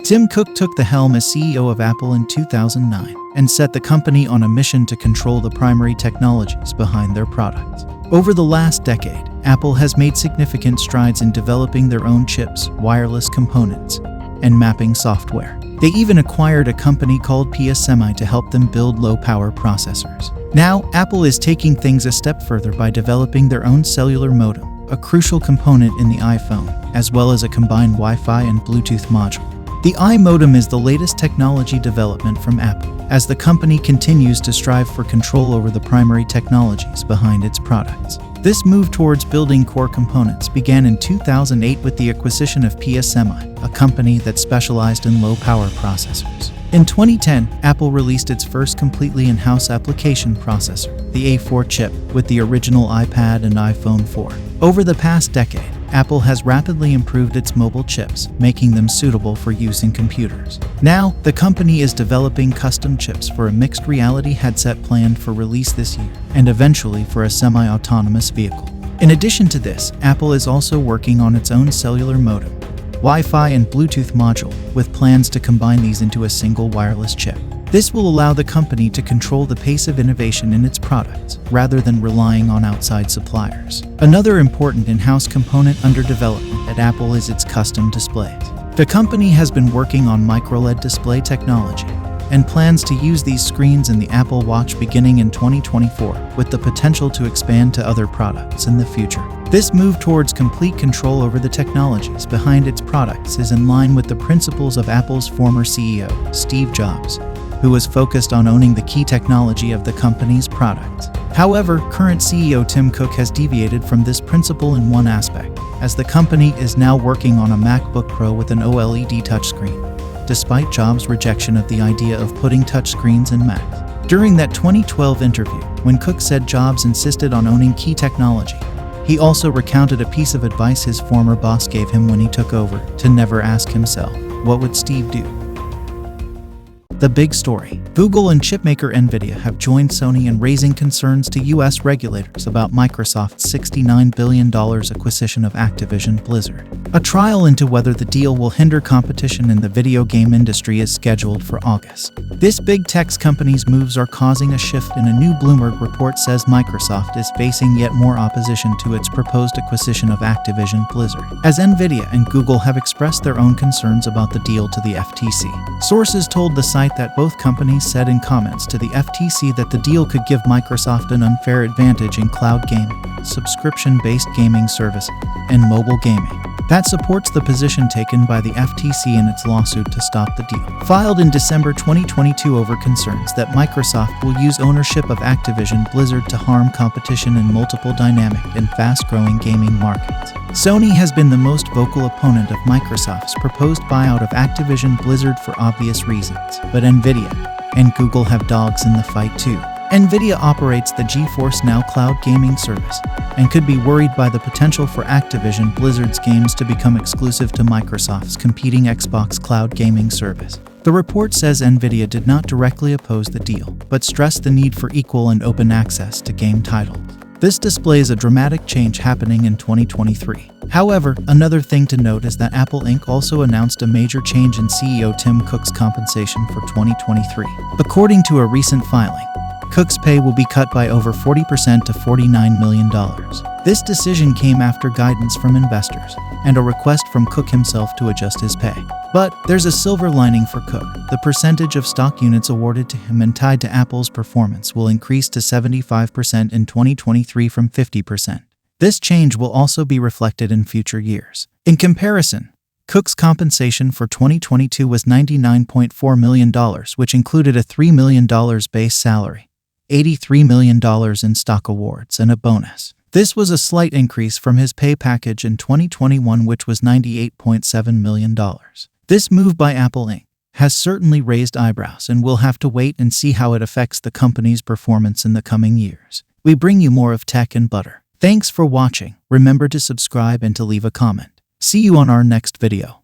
Tim Cook took the helm as CEO of Apple in 2009 and set the company on a mission to control the primary technologies behind their products. Over the last decade, Apple has made significant strides in developing their own chips, wireless components, and mapping software. They even acquired a company called Semi to help them build low-power processors. Now, Apple is taking things a step further by developing their own cellular modem, a crucial component in the iPhone, as well as a combined Wi-Fi and Bluetooth module. The iModem is the latest technology development from Apple, as the company continues to strive for control over the primary technologies behind its products. This move towards building core components began in 2008 with the acquisition of Semi, a company that specialized in low-power processors. In 2010, Apple released its first completely in-house application processor, the A4 chip, with the original iPad and iPhone 4. Over the past decade, Apple has rapidly improved its mobile chips, making them suitable for use in computers. Now, the company is developing custom chips for a mixed reality headset planned for release this year, and eventually for a semi-autonomous vehicle. In addition to this, Apple is also working on its own cellular modem, Wi-Fi and Bluetooth module, with plans to combine these into a single wireless chip. This will allow the company to control the pace of innovation in its products, rather than relying on outside suppliers. Another important in-house component under development at Apple is its custom displays. The company has been working on microLED display technology, and plans to use these screens in the Apple Watch beginning in 2024, with the potential to expand to other products in the future. This move towards complete control over the technologies behind its products is in line with the principles of Apple's former CEO, Steve Jobs, who was focused on owning the key technology of the company's products. However, current CEO Tim Cook has deviated from this principle in one aspect, as the company is now working on a MacBook Pro with an OLED touchscreen, despite Jobs' rejection of the idea of putting touchscreens in Macs. During that 2012 interview, when Cook said Jobs insisted on owning key technology, he also recounted a piece of advice his former boss gave him when he took over, to never ask himself, what would Steve do? The big story. Google and chipmaker Nvidia have joined Sony in raising concerns to U.S. regulators about Microsoft's $69 billion acquisition of Activision Blizzard. A trial into whether the deal will hinder competition in the video game industry is scheduled for August. This big tech company's moves are causing a shift, and a new Bloomberg report says Microsoft is facing yet more opposition to its proposed acquisition of Activision Blizzard, as Nvidia and Google have expressed their own concerns about the deal to the FTC. Sources told the site that both companies said in comments to the FTC that the deal could give Microsoft an unfair advantage in cloud gaming, subscription-based gaming service, and mobile gaming. That supports the position taken by the FTC in its lawsuit to stop the deal, filed in December 2022 over concerns that Microsoft will use ownership of Activision Blizzard to harm competition in multiple dynamic and fast-growing gaming markets. Sony has been the most vocal opponent of Microsoft's proposed buyout of Activision Blizzard for obvious reasons, but Nvidia and Google have dogs in the fight too. Nvidia operates the GeForce Now cloud gaming service and could be worried by the potential for Activision Blizzard's games to become exclusive to Microsoft's competing Xbox cloud gaming service. The report says Nvidia did not directly oppose the deal, but stressed the need for equal and open access to game titles. This displays a dramatic change happening in 2023. However, another thing to note is that Apple Inc. also announced a major change in CEO Tim Cook's compensation for 2023. According to a recent filing, Cook's pay will be cut by over 40% to $49 million. This decision came after guidance from investors and a request from Cook himself to adjust his pay. But there's a silver lining for Cook. The percentage of stock units awarded to him and tied to Apple's performance will increase to 75% in 2023 from 50%. This change will also be reflected in future years. In comparison, Cook's compensation for 2022 was $99.4 million, which included a $3 million base salary, $83 million in stock awards, and a bonus. This was a slight increase from his pay package in 2021, which was $98.7 million. This move by Apple Inc. has certainly raised eyebrows, and we'll have to wait and see how it affects the company's performance in the coming years. We bring you more of tech and butter. Thanks for watching. Remember to subscribe and to leave a comment. See you on our next video.